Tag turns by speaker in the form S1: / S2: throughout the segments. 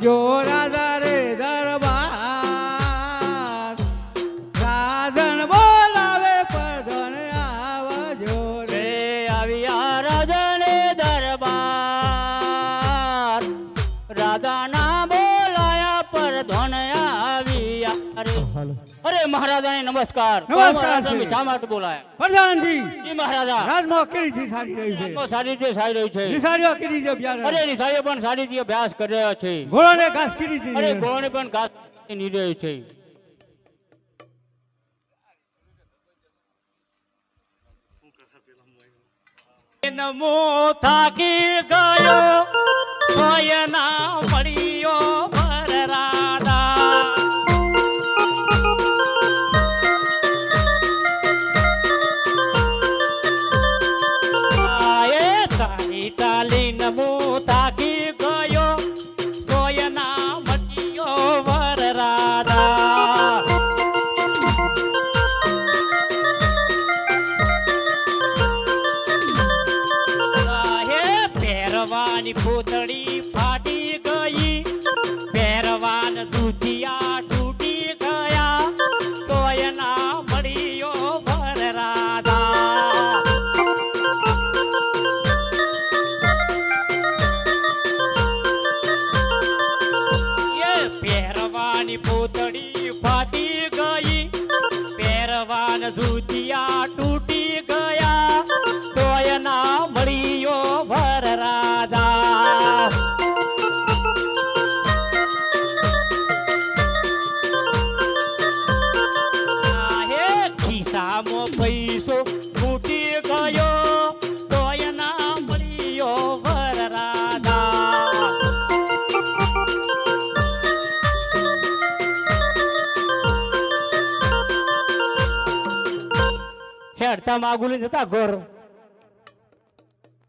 S1: આવજો રાજા રે દરબાર રાજન બોલાવે પરધન આવજો રે
S2: આવ્યા રાજાને દરબાર રાજાના બોલાયા પર ધન આવ્યા રે અરે મહારાજાને નમસ્કાર
S1: નમસ્કાર છે.
S2: તમે શા માટે બોલાયા
S1: પ્રધાનજી
S2: જી મહારાજા
S1: રાજમાં કેવી રીતે સારી રહી છે
S2: તો સારી રીતે સારી રહી છે
S1: નિશાળીઓ કેવી રીતે અભ્યાસ
S2: અરે નિશાળીઓ પણ સારી રીતે અભ્યાસ કરી રહ્યા છે
S1: ઘોડાને ઘાસ કેવી રીતે
S2: અરે ગોળને પણ ઘાસ ની રહી છે નમો થાકી ગયો સોયના મળ્યો વરરાજા આયે તાલી તાલી નમો થાકી ગયો સોયના મળ્યો વરરાજા પહેરવાની પૂતળી ફાટી ગઈ પહેરવાન દૂધિયા તૂટી ગયા તો એના મળ્યો વરરાજા એ પહેરવાની પૂતળી ફાટી ગઈ પહેરવાન દૂધિયા તૂટી ગયા તો એના મળ્યો વરરાજા હે ખિસ્સામાં પૈસો ફૂટી ગયો તો એના મળ્યો વરરાજા હેડતા માગુલી જતા ઘર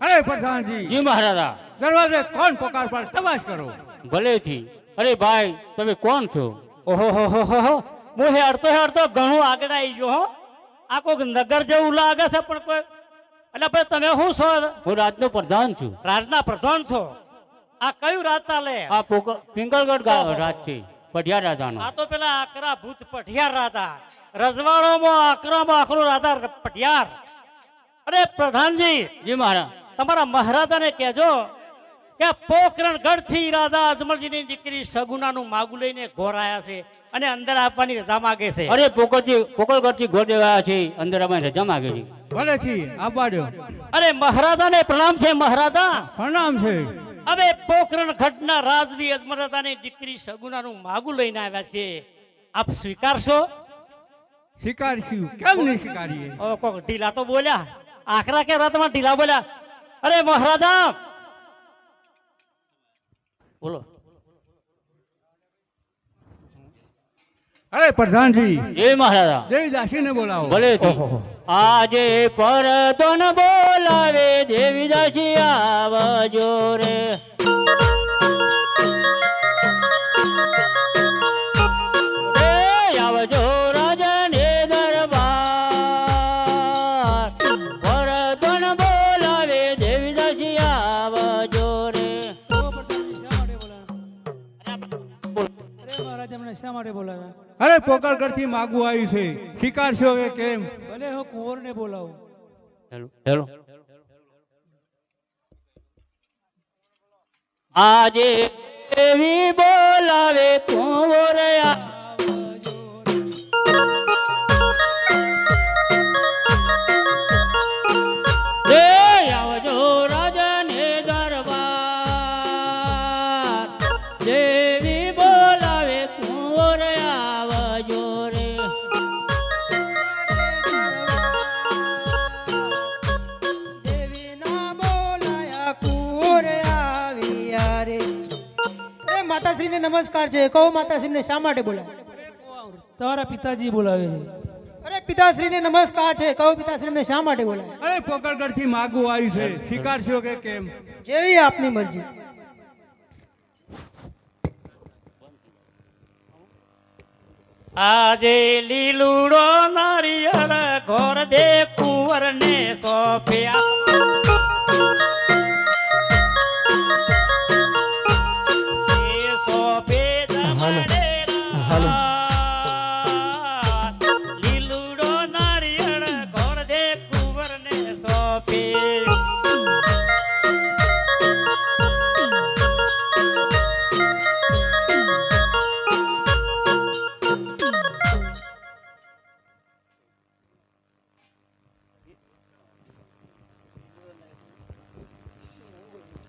S1: અરે પ્રધાનજી
S2: જી મહારાજા
S1: દરવાજે કોણ પોકાર પર તપાસ કરો
S2: ભલેથી અરે ભાઈ તમે કોણ છો ઓહો હો હો હો હો હું હેડતો હેડતો ઘણું આગળ આવી ગયો હો આ કોઈક નગર જેવું લાગે છે પણ કોઈ એટલે ભાઈ તમે શું છો હું રાજનો પ્રધાન છું રાજના પ્રધાન છો આ કયું રાજ ચાલે આ પિંગળગઢ રાજ છે પઢિયાર રાજાનો આ તો પેલા આકરા ભૂત પઢિયાર રાજા રજવાડોમાં આકરામાં આકરો રાજા પઢિયાર અરે પ્રધાનજી જી મહારાજ તમારા મહારાજાને કહેજો કે પોકરણગઢ થી રાજા અજમલજીની દીકરી સગુનાનું માગું લઈને ઘોર આયા છે અને અંદર આપવાની રજા માંગે છે અરે પોકરણગઢ થી ઘોર દેવાયા છે અંદર આપવાની રજા માંગે છે
S1: ભલે છી આપવા દો
S2: અરે મહારાજાને પ્રણામ છે મહારાજા
S1: પ્રણામ છે
S2: હવે પોકરણગઢના રાજવી અજમલરાજાની દીકરી સગુનાનું માગું લઈને આવ્યા છે આપ સ્વીકારશો
S1: શિકારીશું કેમ નહીં શિકારીએ
S2: ઓ કોક ઢીલા તો બોલ્યા આખરા કે રાતમાં ઢીલા બોલ્યા અરે મહારાજા બોલો
S1: અરે પ્રધાનજી
S2: જય મહારાજા
S1: દેવી દાસીને બોલાવો
S2: ભલે આજે પરદન બોલાવે દેવી દાસી આવજો રે રે આવજો રાજાને દરબાર પરદન બોલાવે દેવી દાસી આવજો રે
S3: મહારાજ અમને શા માટે બોલાવ્યા
S1: અરે પોકરગઢ થી માગું આવ્યું છે શિકારશો કે કેમ
S3: ભલે હું કુંવરને બોલાવું
S2: હેલો હેલો આજે એવી બોલાવે કુંવરયા રે આવજો રાજાને દરબાર દેવી બોલાવે કુંવર આવજો રે
S3: દેવીના બોલાયા કુંવર આવ્યા રે અરે માતાશ્રીને નમસ્કાર છે કહો માતાશ્રીને શા માટે બોલાવ્યા તમારા પિતાજી બોલાવે છે અરે પિતાશ્રીને નમસ્કાર છે કહો પિતાશ્રીને શા માટે બોલાવ્યા
S1: અરે પોકરગઢ થી માગું આવ્યું છે શિકારશો કે કેમ
S3: જેવી આપની મરજી
S2: આજે લીલુડો નારિયેળ ઘોર દે કુંવર ને સોંપ્યા એ સો લીલુડો નારિયેળ ઘોડ દે કુંવરને સોંપે.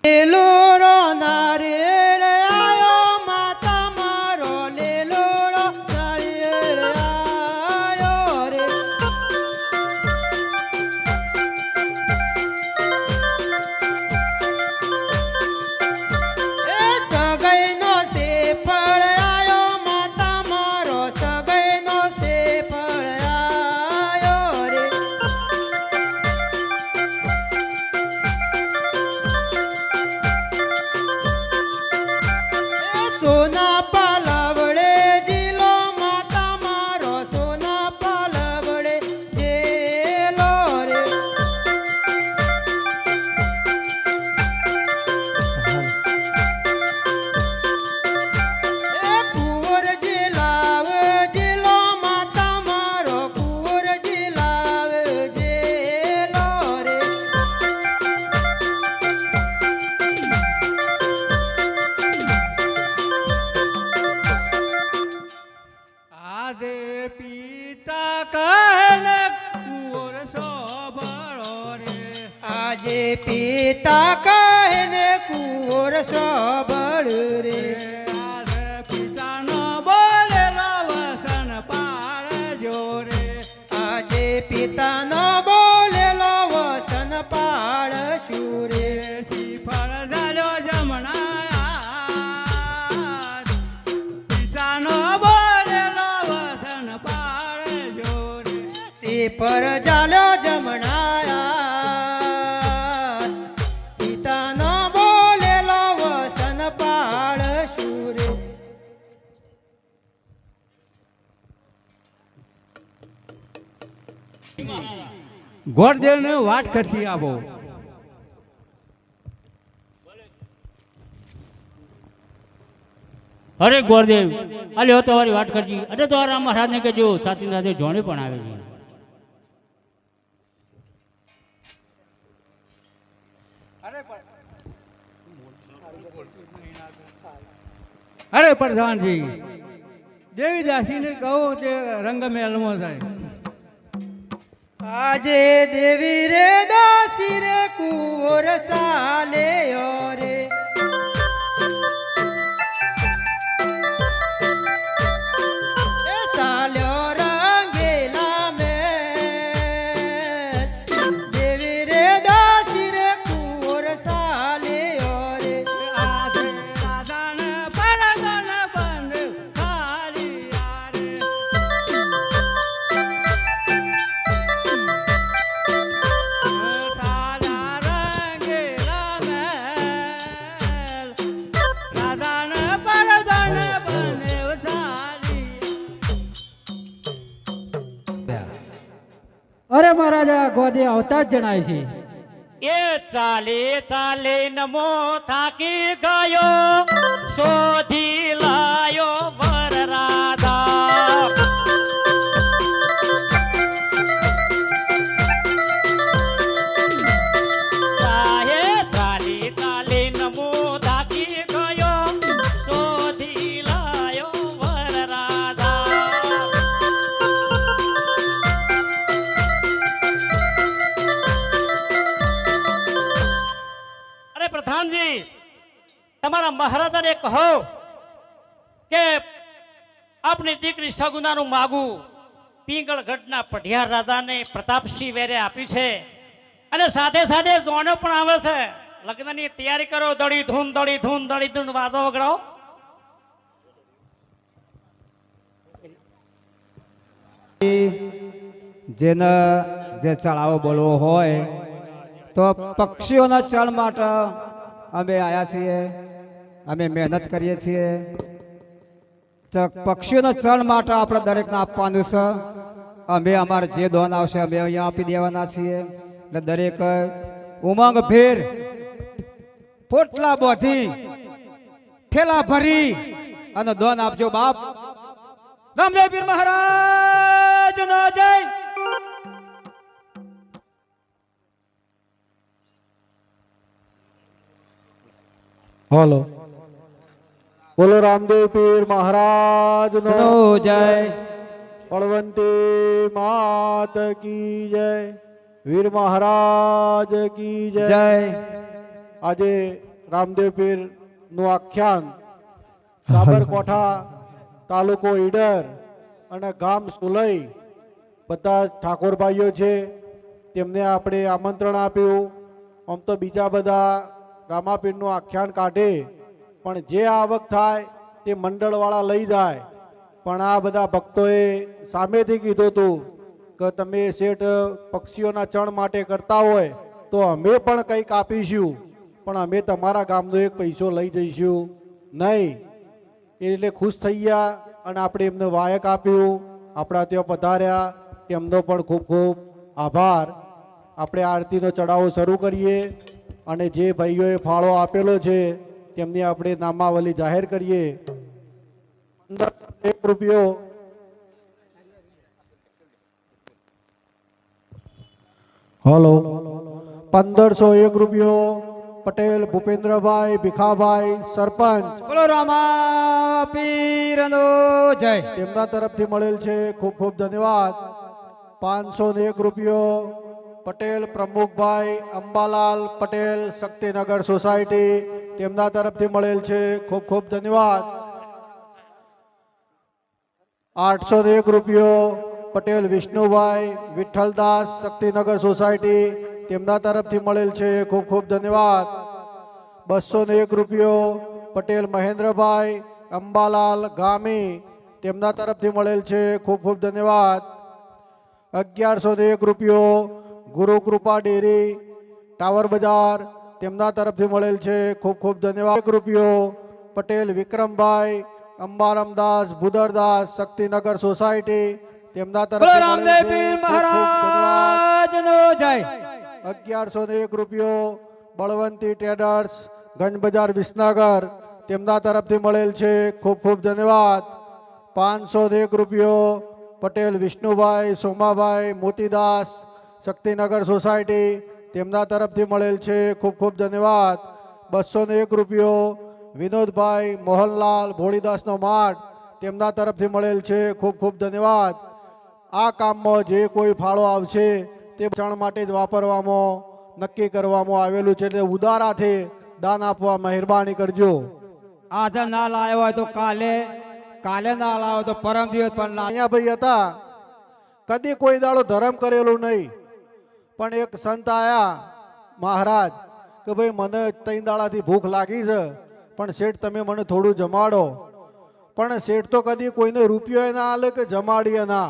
S3: લેલોડો નારિયેળ આયો માતા મારો લેલોડો નારિયેળ આયો રે. એ સગાઈનો શ્રીફળ આયો માતા મારો સગાઈનો શ્રીફળ આયો રે. સોના પાલવડે જીલો માતા મારો સોના પાલવડે જેલો રે. એ કુંવર જીલાવ જીલો માતા મારો કુંવર જીલાવ જેલો રે.
S1: આજે પિતા કહે કુંવર સોબળો રે.
S3: આજે પિતા કહે ને કુંવર સોબળ રે.
S1: આજે પિતાનો બોલેલો વસન પાળજો રે.
S3: આજે પિતાનો બોલેલો વસન પાળશું રે.
S1: શ્રીફળ ઝાલ્યો જમણા પિતાનો બોલેલો વસન પાળજો રે.
S3: પર ચાલ્યો જમણાયા પિતાનો બોલેલો વસન પાળશું રે.
S1: ગોરદેવને વાટ ખસી આવો.
S2: અરે ગોરદેવ અલે હો તમારી વાત કરજી અરે તો રામ મહારાજને કહેજો સાથે સાથે જોણી પણ આવે છે.
S1: અરે પ્રધાનજી દેવી દાસીને કહો તે રંગ મહેલમાં થાય.
S3: આજે દેવી રે દાસી રે કુંવર સાલે રે. એ સાલ્યો રંગેલા મેં દેવી રે દાસી રે કુંવર સાલે રે.
S1: આજે રાધાને પરગણ બંધ થાળિયા રે. સારા રંગેલા મહેલ રાધાને પરગણ બંધ થાળિયા.
S4: અરે મહારાજા ગોદે આવતા જ જણાય છે.
S2: એ ચાલે ચાલે નમો થાકી ગયો શોધી લાયો વર રાધા. ચાહે ચાલે ચાલે નમો થાકી ગયો શોધી લાયો વર રાધા. અરે પ્રધાનજી તમારા મહારાજાને કહો કે આપની દીકરી સગુનાનું માગું પિંગળગઢના પઢિયાર રાજાને પ્રતાપસિંહ વેરે આપ્યું છે અને સાથે સાથે જોણો પણ આવે છે. લગ્નની તૈયારી કરો. દડી ધૂન દડી ધૂન દડી ધૂન વાજો વગડાવો.
S4: જેને જે ચડાવો બોલવો હોય તો પક્ષીઓના ચણ માટે અમે આવ્યા છીએ. અમે મહેનત કરીએ છીએ. પક્ષીઓના ચણ માટે આપણે દરેકને આપવાનું છે. અમે અમારે જે દોન આવશે અમે અહીંયા આપી દેવાના છીએ. એટલે દરેક ઉમંગ ભેર પોટલા બોધી ઠેલા ભરી અને દોન આપજો બાપ. રામદેવ પીર મહારાજ નો જય.
S5: હાલો બોલો રામદેવ પીર મહારાજ નો
S4: નો જય.
S5: બળવંતી માત કી જય, વીર મહારાજ કી જય.
S4: જય.
S5: આજે રામદેવ પીર નું આખ્યાન સાબરકોઠા તાલુકો ઈડર અને ગામ સુલઈ બધા ઠાકોર ભાઈઓ છે, તેમને આપણે આમંત્રણ આપ્યું. આમ તો બીજા બધા રામાપીરનું આખ્યાન કાઢે, પણ જે આવક થાય તે મંડળવાળા લઈ જાય. પણ આ બધા ભક્તોએ સામેથી કીધું હતું કે તમે શેઠ પક્ષીઓના ચણ માટે કરતા હોય તો અમે પણ કંઈક આપીશું, પણ અમે તમારા ગામનો એક પૈસો લઈ જઈશું નહીં. એટલે ખુશ થઈ ગયા અને આપણે એમને વાયક આપ્યું. આપણા ત્યાં પધાર્યા, તેમનો પણ ખૂબ ખૂબ આભાર. આપણે આરતીનો ચડાવો શરૂ કરીએ અને જે ભાઈઓએ ફાળો આપેલો છે તેમની આપણે નામાવલી જાહેર કરીએ. 1 રૂપિયો હલો 1501 રૂપિયો પટેલ ભૂપેન્દ્રભાઈ ભીખાભાઈ સરપંચ,
S4: બોલો રામા પીર નો જય.
S5: તેમના તરફથી મળેલ છે, ખૂબ ખૂબ ધન્યવાદ. 501 રૂપિયો પટેલ પ્રમુખભાઈ અંબાલાલ પટેલ શક્તિનગર સોસાયટી, તેમના તરફથી મળેલ છે, ખૂબ ખૂબ ધન્યવાદ. 801 રૂપિયો પટેલ વિષ્ણુભાઈ વિઠ્ઠલદાસ શક્તિનગર સોસાયટી, તેમના તરફથી મળેલ છે, ખૂબ ખૂબ ધન્યવાદ. 201 રૂપિયો પટેલ મહેન્દ્રભાઈ અંબાલાલ ગામી, તેમના તરફથી મળેલ છે, ખૂબ ખૂબ ધન્યવાદ. 1101 રૂપિયો ગુરુ કૃપા ડેરી ટાવર બજાર, તેમના તરફથી મળેલ છે, ખૂબ ખૂબ ધન્યવાદ. 1 રૂપિયો પટેલ વિક્રમભાઈ અંબારામદાસ ભુદરદાસ શક્તિનગર સોસાયટી, તેમના
S4: બોલો
S5: તરફથી
S4: રામદેવ
S5: મળેલ છે,
S4: પીર
S5: ખૂબ ખૂબ ધન્યવાદ.
S4: મહારાજ નો જય.
S5: 1101 રૂપિયો બળવંતી ટ્રેડર્સ ગંજ બજાર વિસનગર, તેમના તરફથી મળેલ છે, ખૂબ ખૂબ ધન્યવાદ. 501 રૂપિયો પટેલ વિષ્ણુભાઈ સોમાભાઈ મોતીદાસ શક્તિનગર સોસાયટી, તેમના તરફથી મળેલ છે, ખૂબ ખૂબ ધન્યવાદ. 201 રૂપિયો વિનોદભાઈ મોહનલાલ ભોળીદાસનો માઠ, તેમના તરફથી મળેલ છે, ખૂબ ખૂબ ધન્યવાદ. આ કામમાં જે કોઈ ફાળો આવશે તે ચણ માટે જ વાપરવામાં નક્કી કરવામાં આવેલું છે, એટલે ઉદારાથી દાન આપવા મહેરબાની કરજો.
S4: આજે ના લાવ્યો હોય તો કાલે, કાલે ના લાવ્યો તો પરમ દિવસ પણ ના.
S5: અહીંયા ભાઈ હતા, કદી કોઈ દાડો ધર્મ કરેલું નહીં, પણ એક સંત આયા મહારાજ કે ભાઈ મને 3 દાડાથી ભૂખ લાગી છે, પણ શેઠ તમે મને થોડું જમાડો. પણ શેઠ તો કદી કોઈને રૂપિયો ના આલે કે જમાડીએ ના.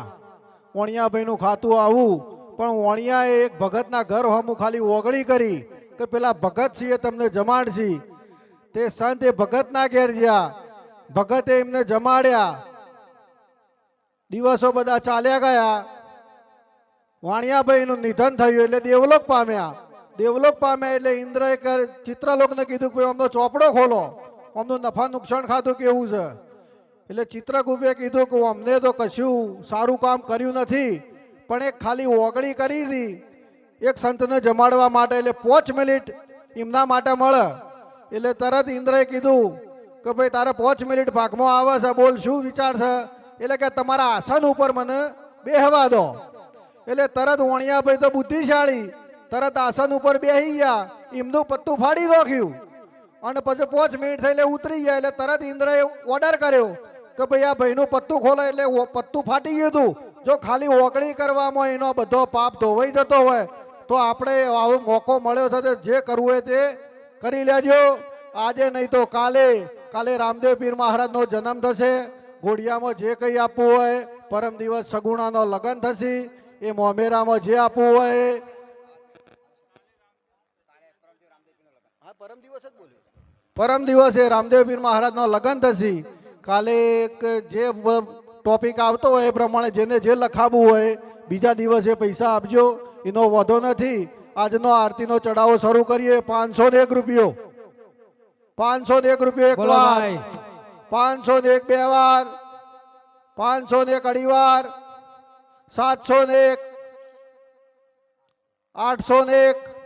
S5: વણિયાભાઈનું ખાતું આવું, પણ વણિયાએ એક ભગતના ઘર હમું ખાલી ઓગળી કરી કે પેલા ભગત છીએ તમને જમાડશી. તે સંત એ ભગતના ઘેર ગયા, ભગતે એમને જમાડ્યા. દિવસો બધા ચાલ્યા ગયા. વાણિયાભાઈનું નિધન થયું એટલે દેવલોક પામ્યા. દેવલોક પામ્યા એટલે ઇન્દ્રએ ચિત્રલોકને કીધું કે અમનો ચોપડો ખોલો, અમનું નફા નુકસાન ખાતું કેવું છે. એટલે ચિત્રગુપ્તે કીધું કે અમને તો કશું સારું કામ કર્યું નથી, પણ એક ખાલી ઓગળી કરી હતી એક સંતને જમાડવા માટે, એટલે 5 મિનિટ એમના માટે મળે. એટલે તરત ઇન્દ્રએ કીધું કે ભાઈ તારે 5 મિનિટ ભાગમાં આવે છે, બોલ શું વિચાર છે. એટલે કે તમારા આસન ઉપર મને બેહવા દો. એટલે તરત વણિયાભાઈ તો બુદ્ધિશાળી, તરત આસન ઉપર બેસી ગયા, એમનું પત્તું ફાડી નાખ્યું અને પછી 5 મિનિટ થઈ એટલે ઉતરી ગયા. એટલે તરત ઇન્દ્રએ ઓર્ડર કર્યો કે ભાઈ આ ભાઈનું પત્તું ખોલો. એટલે પત્તું ફાટી ગયું હતું. જો ખાલી ઓગળી કરવામાં એનો બધો પાપ ધોવાઈ જતો હોય તો આપણે આવો મોકો મળ્યો છે, જે કરવું હોય તે કરી લેજો. આજે નહીં તો કાલે રામદેવ પીર મહારાજનો જન્મ થશે. ઘોડિયામાં જે કંઈ આપવું હોય, પરમ દિવસ સગુણાનો લગ્ન થશે, એ મોમેરામાં જે આપવું હોય. પરમ દિવસે રામદેવ પીર મહારાજનો લગ્ન થશે. કાલે એક જે ટોપિક આવતો હોય એ પ્રમાણે જેને જે લખાવવું હોય બીજા દિવસે પૈસા આપજો, એનો વાંધો નથી. આજનો આરતીનો ચડાવો શરૂ કરીએ. 501 રૂપિયો 501 રૂપિયો એક
S4: બોલો
S5: વાર.
S4: ભાઈ.
S5: 501 બે વાર, 501 અઢી વાર, 701, 801,